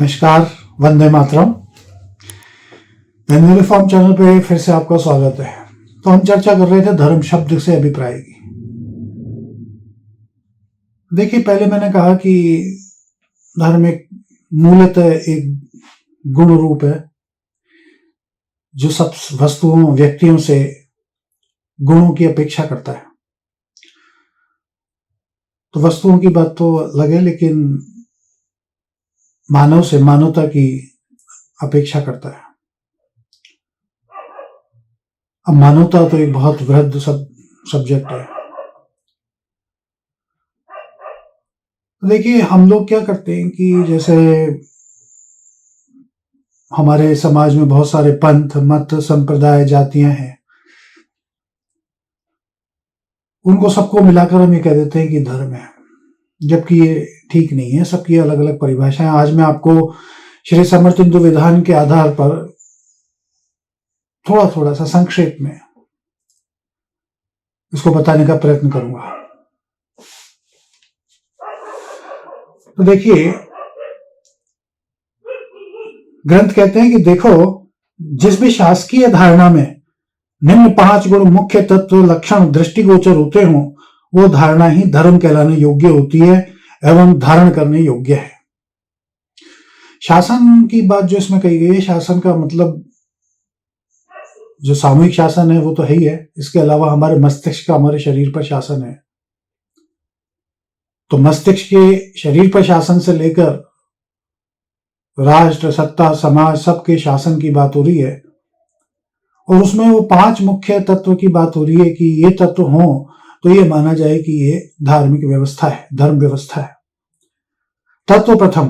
नमस्कार, Vande Mataram. Uniform channel पे फिर से आपका स्वागत है। तो हम चर्चा कर रहे थे धर्म शब्द से अभिप्राय की। देखिए, पहले मैंने कहा कि धर्म एक मूलतः एक गुण रूप है जो सब वस्तुओं व्यक्तियों से गुणों की अपेक्षा करता है। तो वस्तुओं की बात तो लगे, लेकिन मानव से मानवता की अपेक्षा करता है। अब मानवता तो एक बहुत वृहद सब्जेक्ट है। देखिए, हम लोग क्या करते हैं कि जैसे हमारे समाज में बहुत सारे पंथ, मत, संप्रदाय, जातियां हैं। उनको सबको मिलाकर हम ये कह देते हैं कि धर्म है, जबकि ये ठीक नहीं है। सबकी अलग अलग परिभाषाएं। आज मैं आपको श्री समर्थ हिंदू विधान के आधार पर थोड़ा सा संक्षेप में इसको बताने का प्रयत्न करूंगा। तो देखिए, ग्रंथ कहते हैं कि देखो, जिस भी शासकीय धारणा में निम्न 5 गुण, मुख्य तत्व, लक्षण दृष्टिगोचर होते हों, वो धारणा ही धर्म कहलाने योग्य होती है एवं धारण करने योग्य है। शासन की बात जो इसमें कही गई है, शासन का मतलब जो सामूहिक शासन है वो तो है ही है। इसके अलावा हमारे मस्तिष्क का हमारे शरीर पर शासन है। तो मस्तिष्क के शरीर पर शासन से लेकर राष्ट्र, सत्ता, समाज, सबके शासन की बात हो रही है। और उसमें वो 5 मुख्य तत्व की बात हो रही है कि ये तत्व हो तो ये माना जाए कि ये धार्मिक व्यवस्था है, धर्म व्यवस्था है। तत्व प्रथम,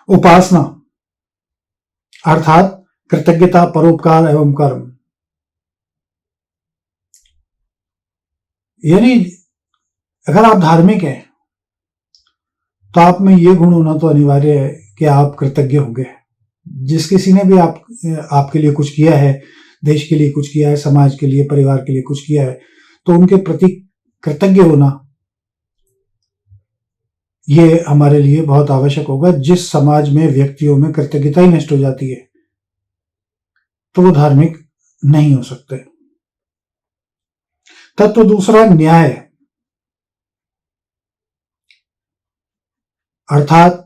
उपासना, अर्थात कृतज्ञता, परोपकार एवं कर्म। यानी अगर आप धार्मिक हैं तो आप में ये गुण होना तो अनिवार्य है कि आप कृतज्ञ होंगे। जिस किसी ने भी आपके लिए कुछ किया है, देश के लिए कुछ किया है, समाज के लिए, परिवार के लिए कुछ किया है, तो उनके प्रति कृतज्ञ होना ये हमारे लिए बहुत आवश्यक होगा। जिस समाज में व्यक्तियों में कृतज्ञता ही नष्ट हो जाती है तो वो धार्मिक नहीं हो सकते। तत्व दूसरा, न्याय, अर्थात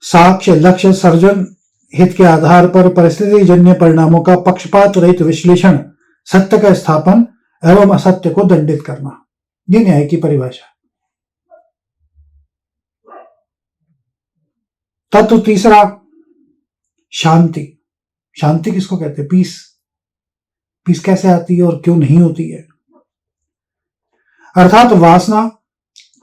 साक्ष्य, लक्ष्य, सर्जन हित के आधार पर परिस्थिति जन्य परिणामों का पक्षपात रहित विश्लेषण, सत्य का स्थापन एवं असत्य को दंडित करना। ये न्याय की परिभाषा। तत्व तीसरा, शांति। शांति किसको कहते हैं? पीस। पीस कैसे आती है और क्यों नहीं होती है? अर्थात वासना,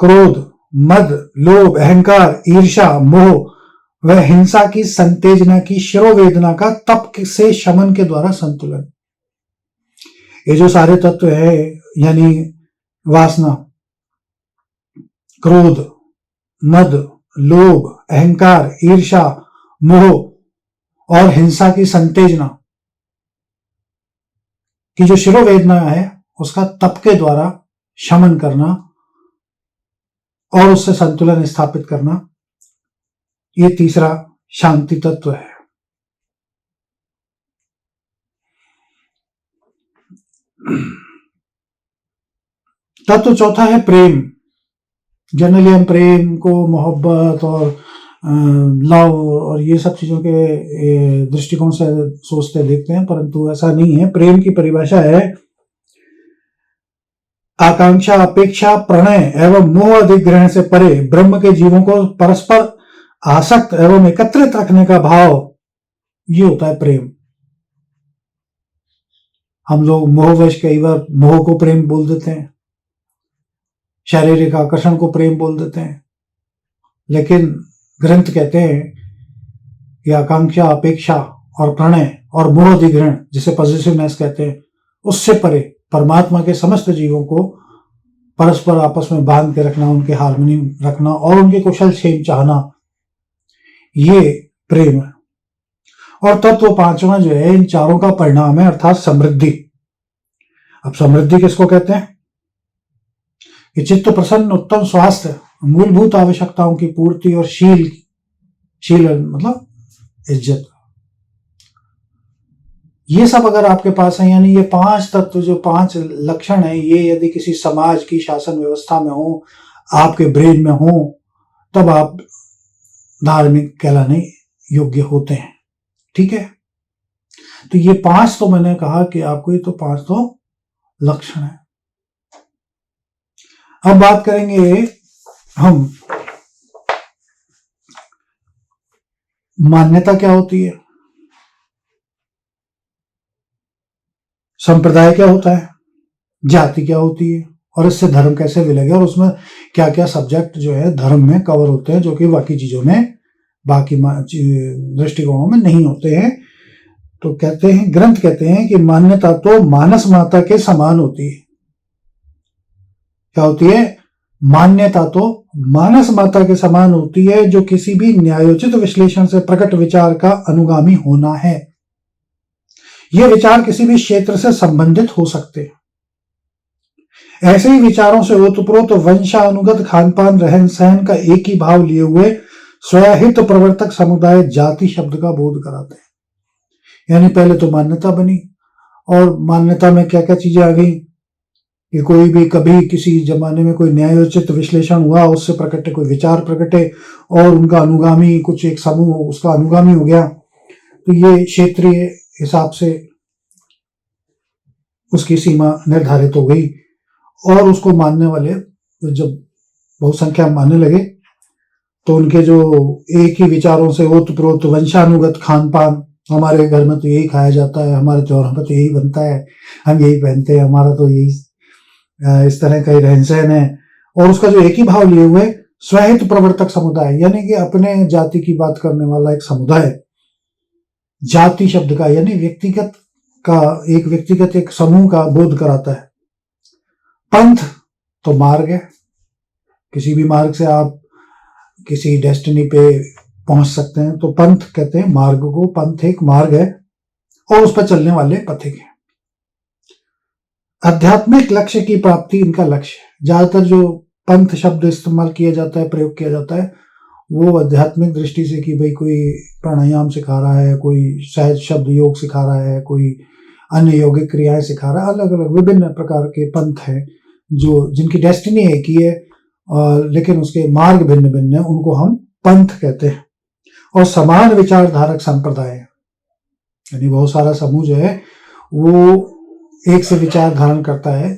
क्रोध, मद, लोभ, अहंकार, ईर्ष्या, मोह व हिंसा की संतेजना की शिरोवेदना का तप से शमन के द्वारा संतुलन। ये जो सारे तत्व है, यानी वासना, क्रोध, मद, लोभ, अहंकार, ईर्ष्या, मोह और हिंसा की संतेजना की जो शिरोवेदना है, उसका तप के द्वारा शमन करना और उससे संतुलन स्थापित करना, ये तीसरा शांति तत्व है। तत्व चौथा है प्रेम। जनरली हम प्रेम को मोहब्बत और लव और ये सब चीजों के दृष्टिकोण से सोचते देखते हैं, परंतु ऐसा नहीं है। प्रेम की परिभाषा है आकांक्षा, अपेक्षा, प्रणय एवं मोह अधिग्रहण से परे ब्रह्म के जीवों को परस्पर आसक्त एवं एकत्रित रखने का भाव, ये होता है प्रेम। हम लोग मोहवश कई बार मोह को प्रेम बोल देते हैं, शारीरिक आकर्षण को प्रेम बोल देते हैं, लेकिन ग्रंथ कहते हैं कि आकांक्षा, अपेक्षा और प्रणय और मोह अधिग्रहण, जिसे पॉजिटिवनेस कहते हैं, उससे परे परमात्मा के समस्त जीवों को परस्पर आपस में बांध के रखना, उनके हार्मनी रखना और उनके कुशल क्षेम चाहना, ये प्रेम है। और तत्व पांचवा जो है, इन चारों का परिणाम है, अर्थात समृद्धि। अब समृद्धि किसको कहते हैं? कि चित्त प्रसन्न, उत्तम स्वास्थ्य मूलभूत आवश्यकताओं की पूर्ति और शील मतलब इज्जत, ये सब अगर आपके पास है, यानी ये 5 तत्व जो 5 लक्षण है, ये यदि किसी समाज की शासन व्यवस्था में हो, आपके ब्रेन में हो, तब आप धार्मिक कहलाने योग्य होते हैं। ठीक है, तो ये 5 तो मैंने कहा कि आपको ये तो 5 तो लक्षण है। अब बात करेंगे हम मान्यता क्या होती है, संप्रदाय क्या होता है, जाति क्या होती है, और इससे धर्म कैसे विलग है, और उसमें क्या क्या सब्जेक्ट जो है धर्म में कवर होते हैं जो कि बाकी चीजों में, बाकी दृष्टिकोणों में नहीं होते हैं। तो कहते हैं, ग्रंथ कहते हैं कि मान्यता तो मानस माता के समान होती है। क्या होती है? मान्यता तो मानस माता के समान होती है, जो किसी भी न्यायोचित विश्लेषण से प्रकट विचार का अनुगामी होना है। ये विचार किसी भी क्षेत्र से संबंधित हो सकते हैं। ऐसे ही विचारों से ओतप्रोत वंशानुगत खानपान रहन सहन का एक ही भाव लिए हुए स्वहित प्रवर्तक समुदाय जाति शब्द का बोध कराते हैं। यानी पहले तो मान्यता बनी, और मान्यता में क्या क्या चीजें आ गई कि कोई भी कभी किसी जमाने में कोई न्यायोचित विश्लेषण हुआ, उससे प्रकटे कोई विचार प्रकटे और उनका अनुगामी कुछ एक समूह उसका अनुगामी हो गया, तो ये क्षेत्रीय हिसाब से उसकी सीमा निर्धारित हो गई, और उसको मानने वाले जब बहुसंख्या मानने लगे तो उनके जो एक ही विचारों से ओतप्रोत वंशानुगत खान पान, हमारे घर में तो यही खाया जाता है, हमारे त्योहारों पर तो यही बनता है, हम यही पहनते हैं, हमारा तो यही इस तरह का ही रहन सहन है, और उसका जो एक ही भाव लिए हुए स्वहित प्रवर्तक समुदाय, यानी कि अपने जाति की बात करने वाला एक समुदाय, जाति शब्द का यानी व्यक्तिगत का, एक व्यक्तिगत एक समूह का बोध कराता है। पंथ तो मार्ग है, किसी भी मार्ग से आप किसी डेस्टिनी पे पहुंच सकते हैं, तो पंथ कहते हैं मार्ग को, पंथ एक मार्ग है और उस पर चलने वाले पथिक हैं। आध्यात्मिक लक्ष्य की प्राप्ति इनका लक्ष्य है। ज्यादातर जो पंथ शब्द इस्तेमाल किया जाता है, प्रयोग किया जाता है, वो आध्यात्मिक दृष्टि से कि भाई कोई प्राणायाम सिखा रहा है, कोई शायद शब्द योग सिखा रहा है, कोई अन्य यौगिक क्रियाएं सिखा रहा है। अलग अलग विभिन्न प्रकार के पंथ हैं जो जिनकी डेस्टिनी एक ही है, लेकिन उसके मार्ग भिन्न भिन्न है, उनको हम पंथ कहते हैं। और समान विचारधारक संप्रदाय, यानी बहुत सारा समूह जो है वो एक से विचार धारण करता है,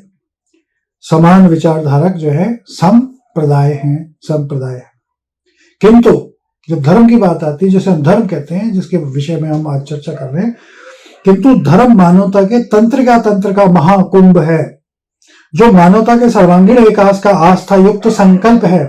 समान विचारधारक जो है संप्रदाय हैं, संप्रदाय। किंतु जब धर्म की बात आती है, जैसे हम धर्म कहते हैं, जिसके विषय में हम आज चर्चा कर रहे हैं, किंतु धर्म मानवता के तंत्र का महाकुंभ है, जो मानवता के सर्वांगीण विकास का आस्था युक्त संकल्प है,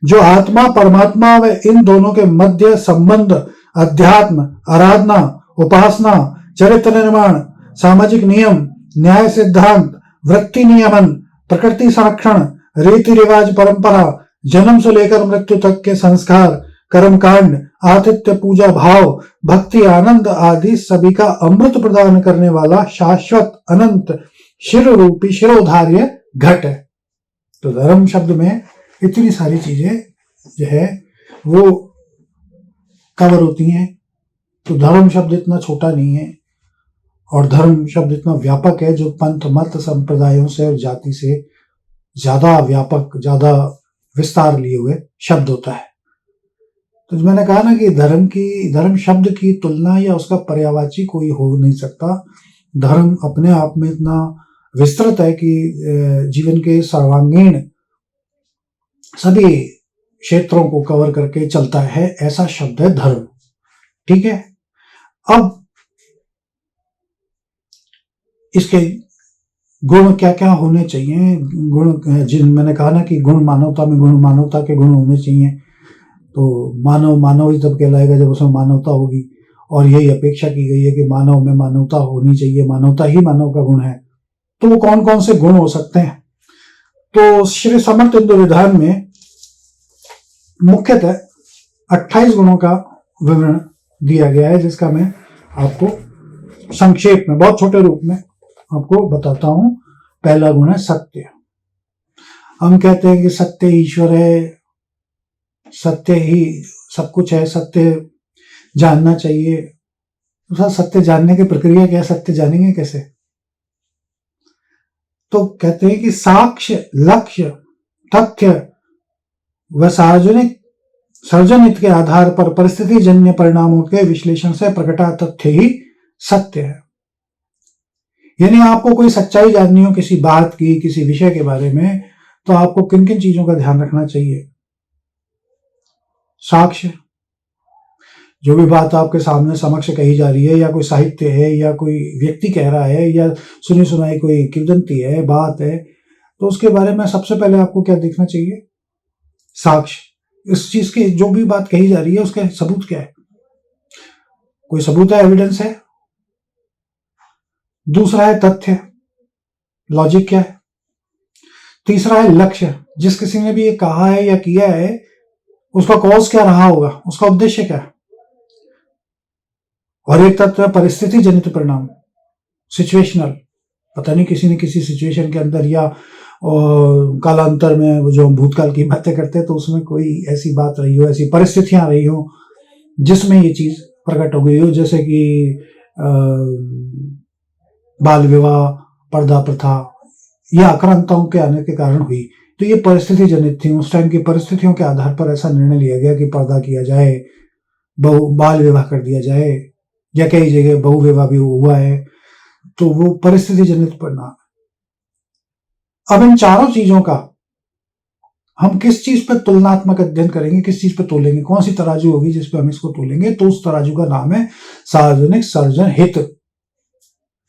जो आत्मा परमात्मा व इन दोनों के मध्य संबंध, अध्यात्म, आराधना, उपासना, चरित्र निर्माण, सामाजिक नियम, न्याय सिद्धांत, वृत्ति नियमन, प्रकृति संरक्षण, रीति रिवाज, परंपरा, जन्म से लेकर मृत्यु तक के संस्कार, कर्मकांड, आतिथ्य, पूजा भाव, भक्ति, आनंद आदि सभी का अमृत प्रदान करने वाला शाश्वत अनंत शिर रूपी शिरोधार्य घट है। तो धर्म शब्द में इतनी सारी चीजें जो है वो कवर होती हैं। तो धर्म शब्द इतना छोटा नहीं है, और धर्म शब्द इतना व्यापक है जो पंथ मत संप्रदायों से और जाति से ज्यादा व्यापक, ज्यादा विस्तार लिए हुए शब्द होता है। तो मैंने कहा ना कि धर्म शब्द की तुलना या उसका पर्यायवाची कोई हो नहीं सकता। धर्म अपने आप में इतना विस्तृत है कि जीवन के सर्वांगीण सभी क्षेत्रों को कवर करके चलता है, ऐसा शब्द है धर्म। ठीक है, अब इसके गुण क्या क्या होने चाहिए। गुण जिन मैंने कहा ना कि गुण मानवता में, गुण मानवता के गुण होने चाहिए। तो मानव ही तब कहलाएगा जब उसमें मानवता होगी, और यही अपेक्षा की गई है कि मानव में मानवता होनी चाहिए, मानवता ही मानव का गुण है। तो वो कौन कौन से गुण हो सकते हैं? तो श्री समर्थ हिंदू विधान में मुख्यतः 28 गुणों का विवरण दिया गया है, जिसका मैं आपको संक्षेप में, बहुत छोटे रूप में आपको बताता हूं। पहला गुण है सत्य। हम कहते हैं कि सत्य ईश्वर है, सत्य ही सब कुछ है, सत्य जानना चाहिए। तो सत्य जानने की प्रक्रिया क्या है, सत्य जानेंगे कैसे? तो कहते हैं कि साक्ष्य, लक्ष्य, तथ्य व सार्वजनिक सर्जनित के आधार पर परिस्थिति जन्य परिणामों के विश्लेषण से प्रकटा तथ्य ही सत्य है। यानी आपको कोई सच्चाई जाननी हो किसी बात की, किसी विषय के बारे में, तो आपको किन किन चीजों का ध्यान रखना चाहिए? साक्ष्य, जो भी बात आपके सामने समक्ष कही जा रही है, या कोई साहित्य है, या कोई व्यक्ति कह रहा है, या सुनी सुनाई कोई किंवदंती है, बात है, तो उसके बारे में सबसे पहले आपको क्या देखना चाहिए? साक्ष्य। इस चीज की जो भी बात कही जा रही है उसके सबूत क्या है? कोई सबूत है, एविडेंस है? दूसरा है तथ्य, लॉजिक क्या है? तीसरा है लक्ष्य, जिस किसी ने भी ये कहा है या किया है उसका कॉज क्या रहा होगा, उसका उद्देश्य क्या है? और एक तत्व है परिस्थिति जनित परिणाम, सिचुएशनल। पता नहीं किसी ने किसी सिचुएशन के अंदर या कालांतर में वो जो भूतकाल की बातें करते हैं तो उसमें कोई ऐसी बात रही हो, ऐसी परिस्थितियां रही हो जिसमें ये चीज प्रकट हो गई हो, जैसे कि बाल विवाह, पर्दा प्रथा या आक्रांताओं के आने के कारण हुई। तो ये परिस्थिति जनित थी, उस टाइम की परिस्थितियों के आधार पर ऐसा निर्णय लिया गया कि पर्दा किया जाए, बाल विवाह कर दिया जाए, या कई जगह बहु विवाह भी हुआ है। तो वो परिस्थिति जनित परिणाम। अब इन चारों चीजों का हम किस चीज पर तुलनात्मक अध्ययन करेंगे, किस चीज पर तोलेंगे, कौन सी तराजू होगी जिस पर हम इसको तोलेंगे? तो उस तराजू का नाम है सार्वजनिक सर्जन हित।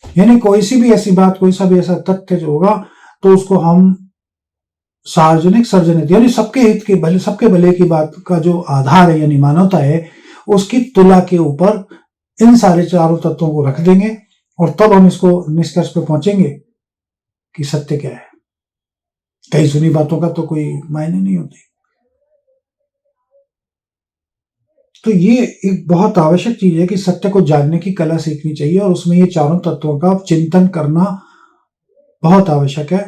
यानी कोई सी भी ऐसी बात, कोई सा भी ऐसा तथ्य जो होगा तो उसको हम सार्वजनिक सर्जन हित, यानी सबके हित के भले, सबके भले की बात का जो आधार है यानी मानवता है, उसकी तुला के ऊपर इन सारे चारों तत्वों को रख देंगे और तब हम इसको निष्कर्ष पे पहुंचेंगे कि सत्य क्या है। कई सुनी बातों का तो कोई मायने नहीं होती। तो ये एक बहुत आवश्यक चीज है कि सत्य को जानने की कला सीखनी चाहिए, और उसमें ये चारों तत्वों का चिंतन करना बहुत आवश्यक है।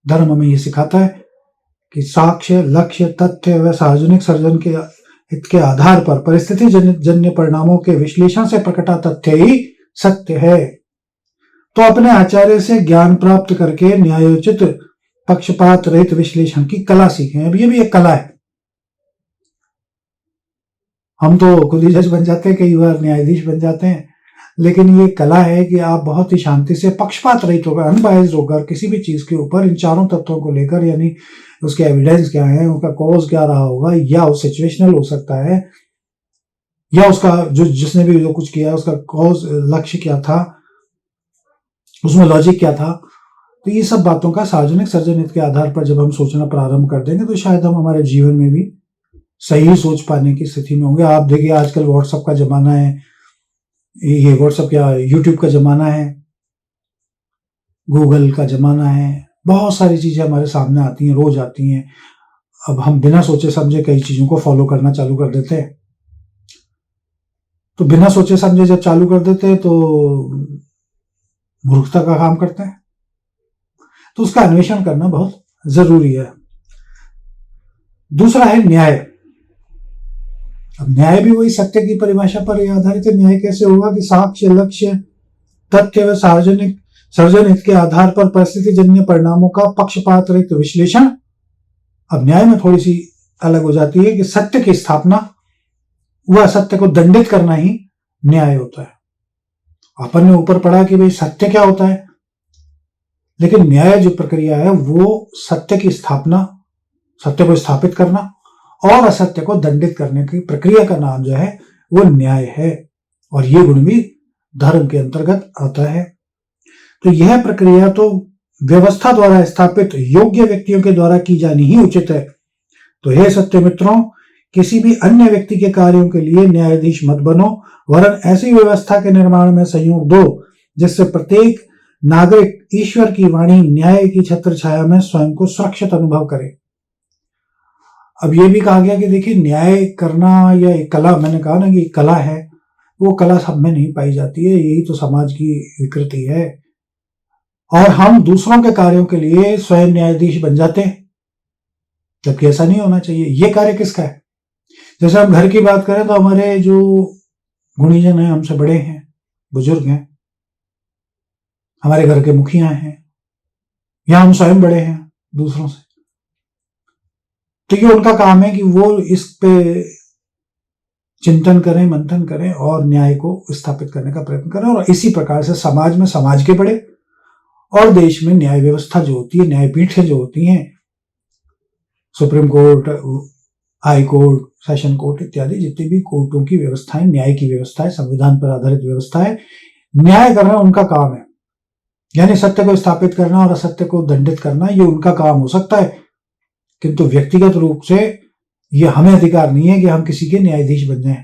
धर्म हमें ये सिखाता है कि साक्ष्य, लक्ष्य, तथ्य व सार्वजनिक सर्जन के हित के आधार पर परिस्थिति जन्य परिणामों के विश्लेषण से प्रकटा तथ्य ही सत्य है। तो अपने आचार्य से ज्ञान प्राप्त करके न्यायोचित पक्षपात रहित विश्लेषण की कला सीखें। अब ये भी एक कला है। हम तो खुद ही जज बन जाते हैं, कई बार न्यायाधीश बन जाते हैं, लेकिन ये कला है कि आप बहुत ही शांति से पक्षपात रहित होकर, अनबायस्ड होकर किसी भी चीज के ऊपर इन चारों तत्वों को लेकर, यानी उसके एविडेंस क्या है, उनका कॉज क्या रहा होगा, या वो सिचुएशनल हो सकता है, या उसका जो जिसने भी जो कुछ किया उसका कॉज, लक्ष्य क्या था, उसमें लॉजिक क्या था। तो ये सब बातों का सार्वजनिक सर्जन हित के आधार पर जब हम सोचना प्रारंभ कर देंगे तो शायद हम हमारे जीवन में भी सही सोच पाने की स्थिति में होंगे। आप देखिए आजकल व्हाट्सएप का जमाना है, ये व्हाट्सएप क्या, यूट्यूब का जमाना है, गूगल का जमाना है, बहुत सारी चीजें हमारे सामने आती हैं, रोज आती हैं। अब हम बिना सोचे समझे कई चीजों को फॉलो करना चालू कर देते हैं। तो बिना सोचे समझे जब चालू कर देते हैं तो मूर्खता का काम करते हैं। तो उसका अन्वेषण करना बहुत जरूरी है। दूसरा है न्याय। अब न्याय भी वही सत्य की परिभाषा पर आधारित है। न्याय कैसे होगा कि साक्ष्य, लक्ष्य, तथ्य व सार्वजनिक सर्जन हित के आधार पर परिस्थिति जन्य परिणामों का पक्षपात रहित विश्लेषण। अब न्याय में थोड़ी सी अलग हो जाती है कि सत्य की स्थापना व असत्य को दंडित करना ही न्याय होता है। अपन ने ऊपर पढ़ा कि भाई सत्य क्या होता है, लेकिन न्याय जो प्रक्रिया है वो सत्य की स्थापना, सत्य को स्थापित करना और असत्य को दंडित करने की प्रक्रिया का नाम जो है वो न्याय है। और ये गुण भी धर्म के अंतर्गत आता है। तो यह प्रक्रिया तो व्यवस्था द्वारा स्थापित योग्य व्यक्तियों के द्वारा की जानी ही उचित है। तो हे सत्य मित्रों, किसी भी अन्य व्यक्ति के कार्यों के लिए न्यायाधीश मत बनो, वरन ऐसी व्यवस्था के निर्माण में सहयोग दो जिससे प्रत्येक नागरिक ईश्वर की वाणी न्याय की छत्र छाया में स्वयं को सुरक्षित अनुभव करे। अब ये भी कहा गया कि देखिए न्याय करना या एक कला, मैंने कहा ना कि कला है, वो कला सब में नहीं पाई जाती है, यही तो समाज की विकृति है। और हम दूसरों के कार्यों के लिए स्वयं न्यायाधीश बन जाते हैं। जबकि ऐसा नहीं होना चाहिए। ये कार्य किसका है? जैसे हम घर की बात करें तो हमारे जो गुणीजन हैं, हमसे बड़े हैं, बुजुर्ग हैं, हमारे घर के मुखिया हैं, या हम स्वयं बड़े हैं दूसरों से, तो ये उनका काम है कि वो इस पे चिंतन करें, मंथन करें और न्याय को स्थापित करने का प्रयत्न करें। और इसी प्रकार से समाज में समाज के बड़े और देश में न्याय व्यवस्था जो होती है, न्यायपीठें जो होती हैं, supreme court, high court, session court इत्यादि जितनी भी कोर्टों की व्यवस्थाएं, न्याय की व्यवस्थाएं, संविधान पर आधारित व्यवस्थाएं, न्याय करना उनका काम है। यानी सत्य को स्थापित करना और असत्य को दंडित करना, ये उनका काम हो सकता है, किंतु व्यक्तिगत रूप से ये हमें अधिकार नहीं है कि हम किसी के न्यायाधीश बन जाएं,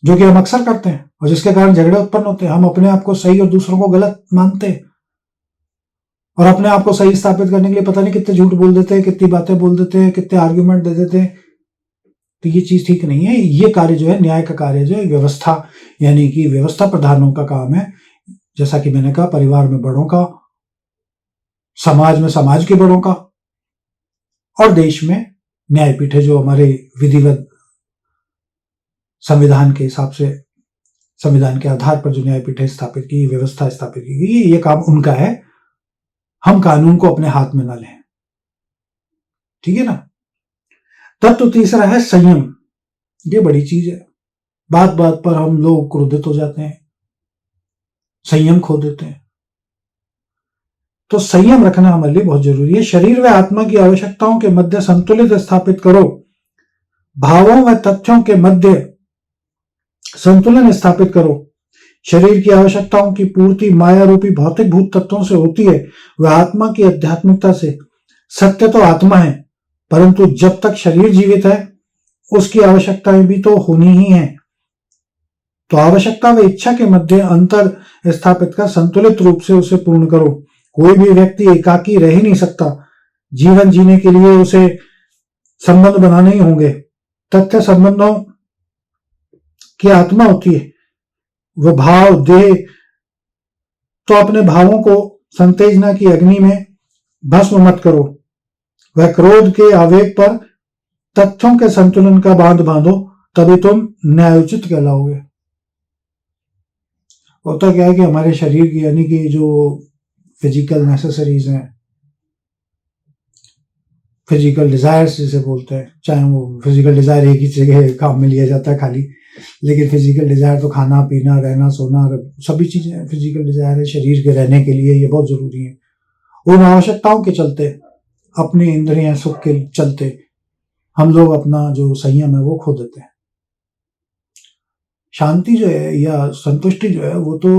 जो कि हम अक्सर करते हैं और जिसके कारण झगड़े उत्पन्न होते हैं। हम अपने आप को सही और दूसरों को गलत मानते हैं और अपने आप को सही स्थापित करने के लिए पता नहीं कितने झूठ बोल देते हैं, कितनी बातें बोल देते हैं, कितने आर्ग्यूमेंट दे देते हैं। तो ये चीज ठीक नहीं है। ये कार्य जो है, न्याय का कार्य जो है, व्यवस्था यानी कि व्यवस्था प्रधानों का काम है। जैसा कि मैंने कहा, परिवार में बड़ों का, समाज में समाज के बड़ों का, और देश में न्यायपीठ है जो हमारे विधिवत संविधान के हिसाब से, संविधान के आधार पर जो न्यायपीठ स्थापित की, व्यवस्था स्थापित की गई, ये काम उनका है। हम कानून को अपने हाथ में ना लें, ठीक है ना। तत्व तीसरा है संयम। ये बड़ी चीज है। बात बात पर हम लोग क्रोधित हो जाते हैं, संयम खो देते हैं। तो संयम रखना हमारे लिए बहुत जरूरी है। शरीर व आत्मा की आवश्यकताओं के मध्य संतुलित स्थापित करो। भावों व तथ्यों के मध्य संतुलन स्थापित करो। शरीर की आवश्यकताओं की पूर्ति माया रूपी भौतिक भूत तत्वों से होती है, वह आत्मा की आध्यात्मिकता से। सत्य तो आत्मा है, परंतु जब तक शरीर जीवित है उसकी आवश्यकताएं भी तो होनी ही है। तो आवश्यकता व इच्छा के मध्य अंतर स्थापित कर संतुलित रूप से उसे पूर्ण करो। कोई भी व्यक्ति एकाकी रह ही नहीं सकता। जीवन जीने के लिए उसे संबंध बनाने ही होंगे। तथ्य संबंधों की आत्मा होती है, वह भाव देह। तो अपने भावों को संतेजना की अग्नि में भस्म मत करो। वह क्रोध के आवेग पर तथ्यों के संतुलन का बांध बांधो, तभी तुम न्यायोचित कहलाओगे। होता क्या है कि हमारे शरीर की यानी कि जो फिजिकल नेसेसरीज हैं, फिजिकल डिजायर्स जिसे बोलते हैं, चाहे वो फिजिकल डिजायर एक ही जगह काम में लिया जाता है खाली, लेकिन फिजिकल डिजायर तो खाना पीना, रहना सोना, सभी चीजें फिजिकल डिजायर है शरीर के रहने के लिए। ये बहुत जरूरी है। उन आवश्यकताओं के चलते, अपनी इंद्रियां सुख के चलते हम लोग अपना जो संयम है वो खो देते हैं। शांति जो है या संतुष्टि जो है वो तो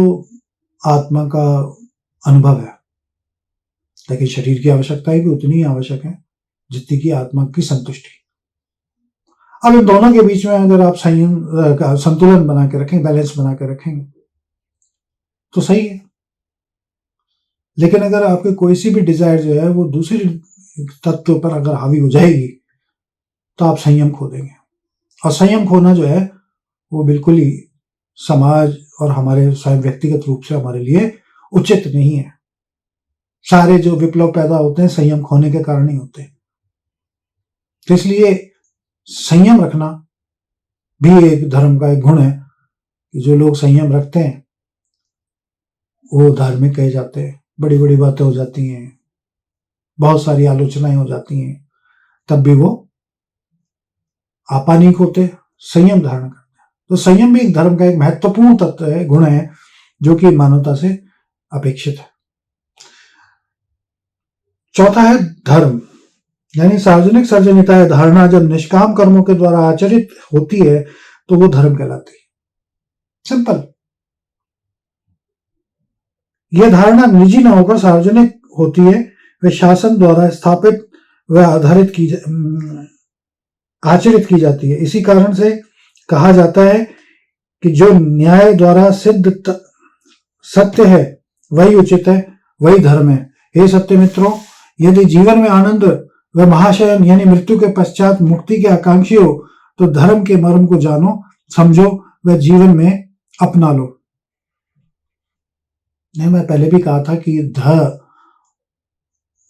आत्मा का अनुभव है, लेकिन शरीर की आवश्यकताएं भी उतनी ही आवश्यक है जितनी की आत्मा की संतुष्टि। अब इन दोनों के बीच में अगर आप संतुलन बना के रखें, बैलेंस बना के रखेंगे तो सही है। लेकिन अगर आपके कोई सी भी डिजायर जो है वो दूसरी तत्व पर अगर हावी हो जाएगी तो आप संयम खो देंगे। और संयम खोना जो है वो बिल्कुल ही समाज और हमारे स्वयं व्यक्तिगत रूप से हमारे लिए उचित नहीं है। सारे जो विप्लव पैदा होते हैं संयम खोने के कारण ही होते हैं। तो इसलिए संयम रखना भी एक धर्म का एक गुण है कि जो लोग संयम रखते हैं वो धार्मिक कहे जाते हैं। बड़ी बड़ी बातें हो जाती हैं, बहुत सारी आलोचनाएं हो जाती हैं, तब भी वो आपा नहीं खोते, संयम धारण करते हैं। तो संयम भी एक धर्म का एक महत्वपूर्ण तत्व है, गुण है, जो कि मानवता से अपेक्षित है। चौथा है धर्म, यानी सार्वजनिक सर्जनिता है धारणा जब निष्काम कर्मों के द्वारा आचरित होती है तो वो धर्म कहलाती है। सिंपल। यह धारणा निजी न होकर सार्वजनिक होती है, वे शासन द्वारा स्थापित व आचरित की जाती है। इसी कारण से कहा जाता है कि जो न्याय द्वारा सिद्ध सत्य है वही उचित है, वही धर्म है। हे सत्य मित्रों, यदि जीवन में आनंद व महाशयन यानी मृत्यु के पश्चात मुक्ति के आकांक्षी हो तो धर्म के मर्म को जानो, समझो व जीवन में अपना लो। नहीं, मैं पहले भी कहा था कि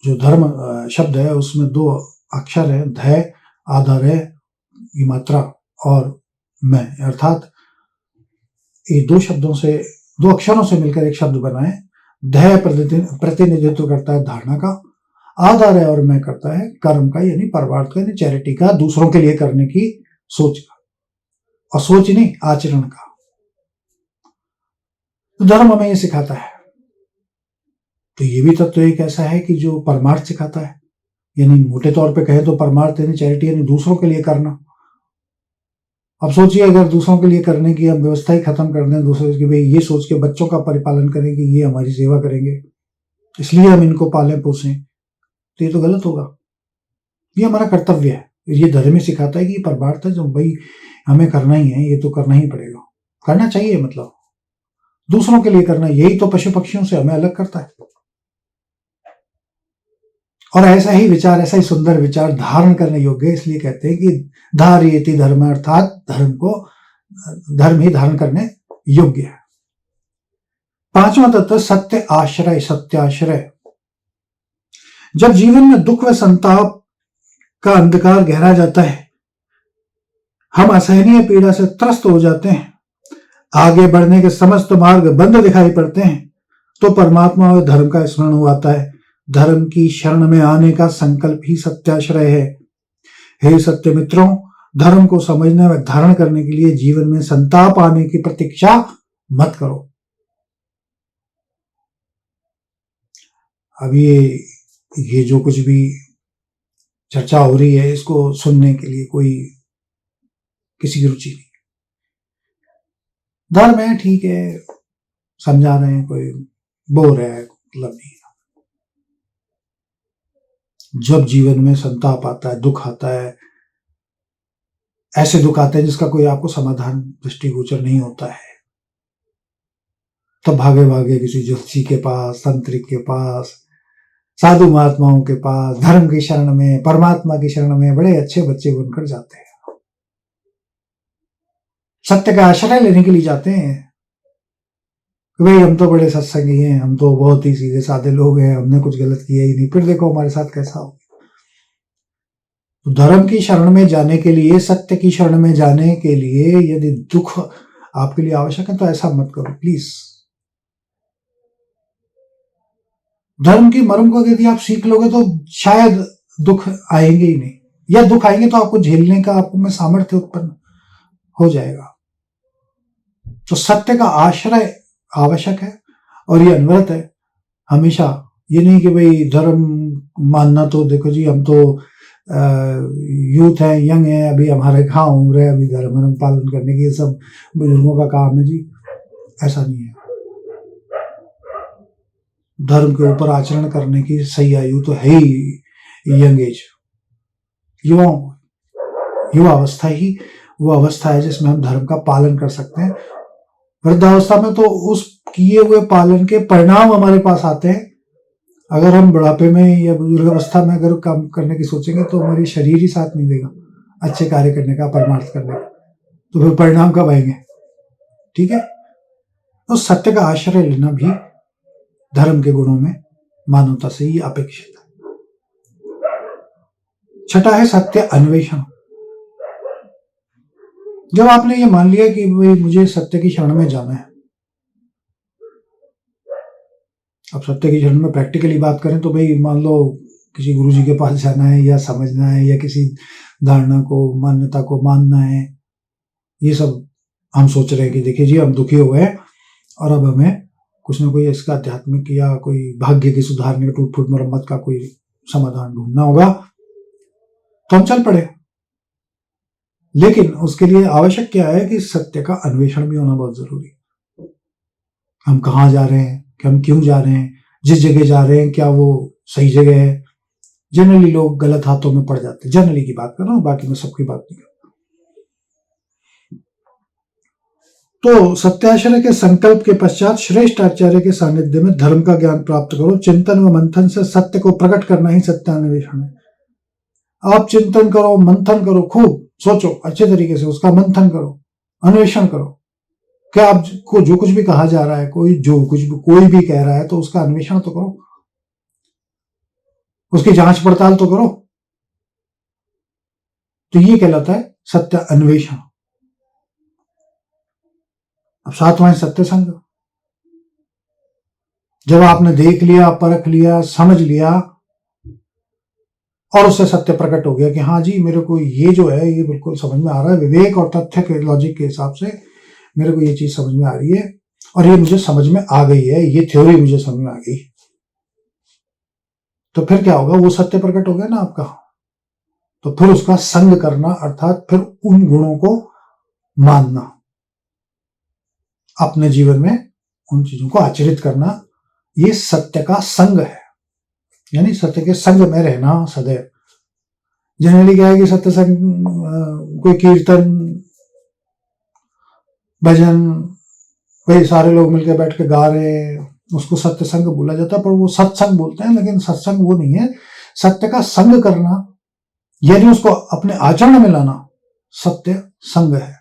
जो धर्म शब्द है उसमें दो अक्षर है, ध आधा रे की मात्रा और मैं, अर्थात ये दो शब्दों से, दो अक्षरों से मिलकर एक शब्द बना है। ध प्रतिनिधित्व करता है धारणा का, आधा रे और मैं करता है कर्म का, यानी परमार्थ का, यानी चैरिटी का, दूसरों के लिए करने की सोच का, और सोच नहीं आचरण का। तो धर्म हमें ये सिखाता है। तो ये भी तत्व एक ऐसा है कि जो परमार्थ सिखाता है, यानी मोटे तौर पे कहे तो परमार्थ यानी चैरिटी, यानी दूसरों के लिए करना। अब सोचिए अगर दूसरों के लिए करने की हम व्यवस्था ही खत्म कर दें, दूसरे की भाई ये सोच के बच्चों का परिपालन करें कि ये हमारी सेवा करेंगे इसलिए हम इनको पालें पोसें, तो ये तो गलत होगा। ये हमारा कर्तव्य है। ये धर्म ही सिखाता है कि ये परमार्थ है जो भाई हमें करना ही है, ये तो करना ही पड़ेगा, करना चाहिए, मतलब दूसरों के लिए करना। यही तो पशु पक्षियों से हमें अलग करता है। और ऐसा ही विचार, ऐसा ही सुंदर विचार धारण करने योग्य है, इसलिए कहते हैं कि धारयति धर्म, अर्थात धर्म ही धारण करने योग्य है। पांचवा तत्व सत्य आश्रय, सत्याश्रय। जब जीवन में दुख व संताप का अंधकार गहरा जाता है, हम असहनीय पीड़ा से त्रस्त हो जाते हैं, आगे बढ़ने के समस्त मार्ग बंद दिखाई पड़ते हैं, तो परमात्मा और धर्म का स्मरण हो आता है। धर्म की शरण में आने का संकल्प ही सत्याश्रय है। हे सत्य मित्रों, धर्म को समझने व धारण करने के लिए जीवन में संताप आने की प्रतीक्षा मत करो। अब ये जो कुछ भी चर्चा हो रही है, इसको सुनने के लिए कोई किसी की रुचि नहीं। धर्म है, ठीक है, समझा रहे हैं, कोई बोल रहा है, मतलब नहीं। जब जीवन में संताप आता है, दुख आता है, ऐसे दुख आते हैं जिसका कोई आपको समाधान दृष्टिगोचर नहीं होता है, तब भागे भागे किसी ज्योतिषी के पास, तंत्रिक के पास, साधु महात्माओं के पास, धर्म की शरण में, परमात्मा की शरण में बड़े अच्छे बच्चे बनकर जाते हैं। सत्य का आश्रय लेने के लिए जाते हैं कि भाई हम तो बड़े सत्संगी हैं, हम तो बहुत ही सीधे साधे लोग हैं, हमने कुछ गलत किया ही नहीं, फिर देखो हमारे साथ कैसा हो। तो धर्म की शरण में जाने के लिए, सत्य की शरण में जाने के लिए यदि दुख आपके लिए आवश्यक है तो ऐसा मत करो प्लीज। धर्म की मर्म को यदि आप सीख लोगे तो शायद दुख आएंगे ही नहीं, या दुख आएंगे तो आपको झेलने का आप में सामर्थ्य उत्पन्न हो जाएगा। तो सत्य का आश्रय आवश्यक है और ये अनवरत है हमेशा। ये नहीं कि भाई धर्म मानना तो देखो जी हम तो यूथ है, यंग है, अभी हमारे कहाँ उम्र है अभी धर्म पालन करने की, ये सब बुजुर्गों का काम है जी, ऐसा नहीं है। धर्म के ऊपर आचरण करने की सही आयु तो है ही यंग एज, युवा अवस्था ही वो अवस्था है जिसमें हम धर्म का पालन कर सकते हैं। वृद्धावस्था में तो उस किए हुए पालन के परिणाम हमारे पास आते हैं। अगर हम बुढ़ापे में या बुजुर्ग अवस्था में अगर काम करने की सोचेंगे तो हमारी शरीर ही साथ नहीं देगा अच्छे कार्य करने का, परमार्थ करने का, तो फिर परिणाम कब आएंगे? ठीक है। तो सत्य का आश्रय लेना भी धर्म के गुणों में मानवता से ही अपेक्षित है। छठा है सत्य अन्वेषण। जब आपने ये मान लिया कि भाई मुझे सत्य की शरण में जाना है, अब सत्य की शरण में प्रैक्टिकली बात करें तो भाई मान लो किसी गुरुजी के पास जाना है या समझना है या किसी धारणा को, मान्यता को मानना है, ये सब हम सोच रहे हैं कि देखिए जी हम दुखी हो गए और अब हमें कुछ ना कोई इसका आध्यात्मिक या कोई भाग्य की सुधारने, टूट फूट मरम्मत का कोई समाधान ढूंढना होगा, तो हम चल पड़े। लेकिन उसके लिए आवश्यक क्या है कि सत्य का अन्वेषण भी होना बहुत जरूरी है। हम कहाँ जा रहे हैं, कि हम क्यों जा रहे हैं, जिस जगह जा रहे हैं क्या वो सही जगह है। जनरली लोग गलत हाथों में पड़ जाते हैं, जनरली की बात कर रहा हूं, बाकी मैं सबकी बात नहीं कर रहा। तो सत्याश्रय के संकल्प के पश्चात श्रेष्ठ आचार्य के सानिध्य में धर्म का ज्ञान प्राप्त करो। चिंतन व मंथन से सत्य को प्रकट करना ही सत्यान्वेषण है। आप चिंतन करो, मंथन करो, खूब सोचो, अच्छे तरीके से उसका मंथन करो, अन्वेषण करो। क्या आपको जो कुछ भी कहा जा रहा है, कोई भी कह रहा है तो उसका अन्वेषण तो करो। उसकी जांच पड़ताल तो करो। तो ये कहलाता है सत्य अन्वेषण। अब सातवां है सत्य संग। जब आपने देख लिया, परख लिया, समझ लिया और उससे सत्य प्रकट हो गया कि हाँ जी, मेरे को ये जो है ये बिल्कुल समझ में आ रहा है, विवेक और तथ्य के लॉजिक के हिसाब से मेरे को ये चीज समझ में आ रही है और ये मुझे समझ में आ गई है, ये थ्योरी मुझे समझ में आ गई, तो फिर क्या होगा? वो सत्य प्रकट हो गया ना आपका। तो फिर उसका संग करना, अर्थात फिर उन गुणों को मानना, अपने जीवन में उन चीजों को आचरित करना, ये सत्य का संग है। यानी सत्य के संग में रहना सदैव। जनरली क्या है कि सत्य संग, कोई कीर्तन भजन, भाई सारे लोग मिलकर बैठ के गा रहे हैं, उसको सत्य संग बोला जाता है, पर वो सत्संग बोलते हैं, लेकिन सत्संग वो नहीं है। सत्य का संग करना यानी उसको अपने आचरण में लाना सत्य संग है।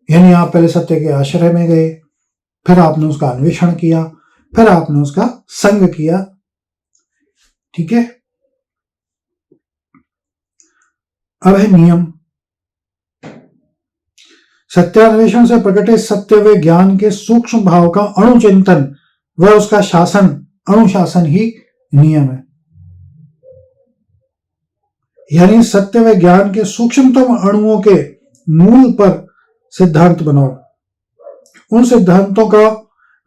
यानी आप पहले सत्य के आश्रय में गए, फिर आपने उसका अन्वेषण किया, फिर आपने उसका संग किया। ठीक है। अब है नियम। सत्यान्वेषण से प्रकटे सत्य व ज्ञान के सूक्ष्म भाव का अणुचिंतन व उसका शासन, अनुशासन ही नियम है। यानी सत्य व ज्ञान के सूक्ष्मतम अणुओं के मूल पर सिद्धांत बनाओ। उन सिद्धांतों का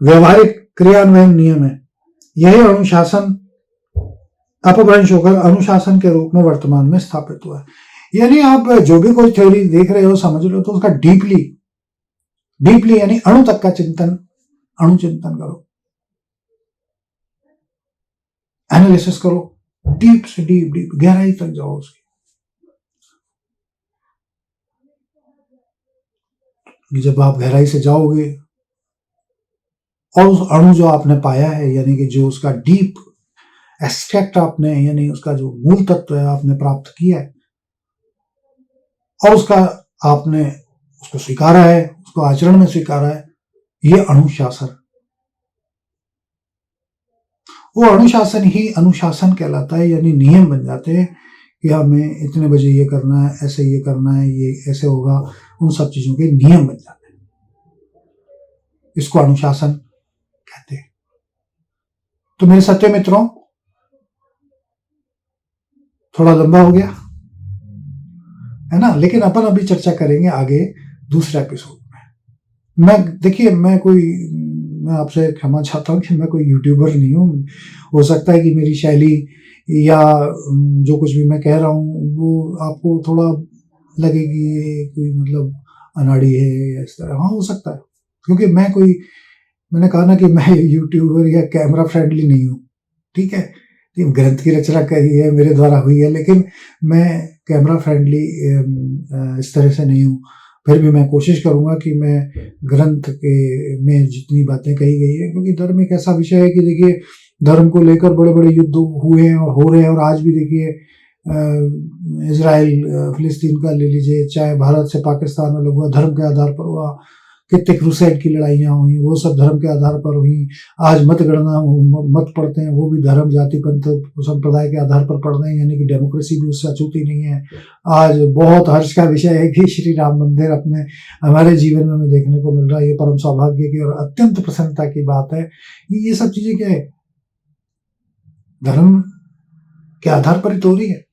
व्यवहारिक क्रियान्वयन नियम है। यही अनुशासन अपभ्रंश होकर अनुशासन के रूप में वर्तमान में स्थापित हुआ है। यानी आप जो भी कोई थ्योरी देख रहे हो, समझ रहे हो, तो उसका डीपली यानी अणु तक का चिंतन, अणुचिंतन करो, एनालिसिस करो, डीप से डीप गहराई तक जाओ उसकी। जब आप गहराई से जाओगे और उस अणु जो आपने पाया है, यानी कि जो उसका डीप एक्सट्रैक्ट आपने, यानी उसका जो मूल तत्व है आपने प्राप्त किया है, और उसका आपने उसको स्वीकारा है, उसको आचरण में स्वीकारा है, ये अनुशासन। वो अनुशासन ही अनुशासन कहलाता है। यानी नियम बन जाते हैं कि हमें इतने बजे ये करना है, ऐसे ये करना है, ये ऐसे होगा, उन सब चीजों के नियम बन जाते हैं। इसको अनुशासन कहते हैं। तो मेरे सत्य मित्रों, थोड़ा लंबा हो गया है ना, लेकिन अपन अभी चर्चा करेंगे आगे दूसरे एपिसोड में। मैं आपसे क्षमा चाहता हूँ कि मैं कोई यूट्यूबर नहीं हूँ। हो सकता है कि मेरी शैली या जो कुछ भी मैं कह रहा हूँ वो आपको थोड़ा लगे कि ये कोई मतलब अनाड़ी है या इस तरह। हाँ, हो सकता है, क्योंकि मैंने कहा ना कि मैं यूट्यूबर या कैमरा फ्रेंडली नहीं हूँ। ठीक है, ग्रंथ की रचना करी है, मेरे द्वारा हुई है, लेकिन मैं कैमरा फ्रेंडली इस तरह से नहीं हूँ। फिर भी मैं कोशिश करूंगा कि मैं ग्रंथ के में जितनी बातें कही गई है, क्योंकि धर्म एक ऐसा विषय है कि देखिए, धर्म को लेकर बड़े बड़े युद्ध हुए हैं और हो रहे हैं, और आज भी देखिए इजराइल फिलिस्तीन का ले लीजिए, चाहे भारत से पाकिस्तान में हुआ, धर्म के आधार पर हुआ। कितने क्रूसेड की लड़ाइयाँ हुई, वो सब धर्म के आधार पर हुई। आज मतगणना मत पढ़ते हैं, वो भी धर्म, जाति, पंथ, संप्रदाय के आधार पर पढ़ रहे हैं, यानी कि डेमोक्रेसी भी उससे अछूती नहीं है। आज बहुत हर्ष का विषय है कि श्री राम मंदिर अपने हमारे जीवन में हमें देखने को मिल रहा है। ये परम सौभाग्य की और अत्यंत प्रसन्नता की बात है। ये सब चीजें क्या है, धर्म के आधार पर ही तो हो रही है।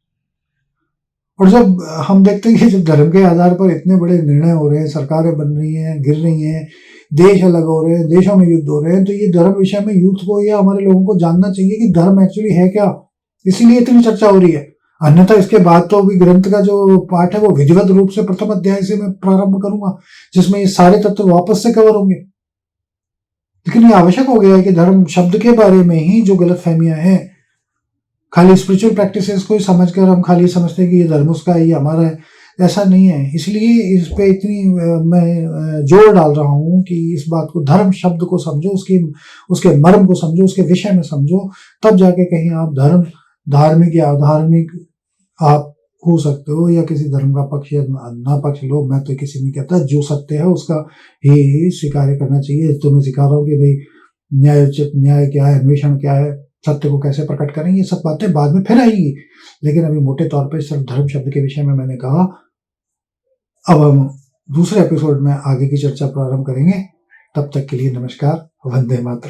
और जब हम देखते हैं कि जब धर्म के आधार पर इतने बड़े निर्णय हो रहे हैं, सरकारें बन रही हैं, गिर रही हैं, देश अलग हो रहे हैं, देशों में युद्ध हो रहे हैं, तो ये धर्म विषय में यूथ को या हमारे लोगों को जानना चाहिए कि धर्म एक्चुअली है क्या। इसीलिए इतनी चर्चा हो रही है। अन्यथा इसके बाद तो अभी ग्रंथ का जो पाठ है वो विधिवत रूप से प्रथम अध्याय से मैं प्रारंभ करूंगा, जिसमें ये सारे तत्व वापस से कवर होंगे। लेकिन ये आवश्यक हो गया है कि धर्म शब्द के बारे में ही जो गलतफहमियां हैं, खाली स्पिरिचुअल प्रैक्टिसेस को ही समझकर हम खाली समझते हैं कि ये धर्म उसका है, ये हमारा है, ऐसा नहीं है। इसलिए इस पे इतनी मैं जोर डाल रहा हूँ कि इस बात को, धर्म शब्द को समझो, उसके मर्म को समझो, उसके विषय में समझो, तब जाके कहीं आप धार्मिक या अधार्मिक आप हो सकते हो, या किसी धर्म का पक्ष या ना पक्ष लो। मैं तो किसी नहीं कहता, जो सत्य है उसका ही स्वीकार करना चाहिए। तो मैं सिखा रहा हूँ कि भाई न्याय क्या है, अन्वेषण क्या है, सत्य को कैसे प्रकट करें, ये सब बातें बाद में फिर आएंगी। लेकिन अभी मोटे तौर पे सिर्फ धर्म शब्द के विषय में मैंने कहा। अब हम दूसरे एपिसोड में आगे की चर्चा प्रारंभ करेंगे। तब तक के लिए नमस्कार, वंदे मातरम।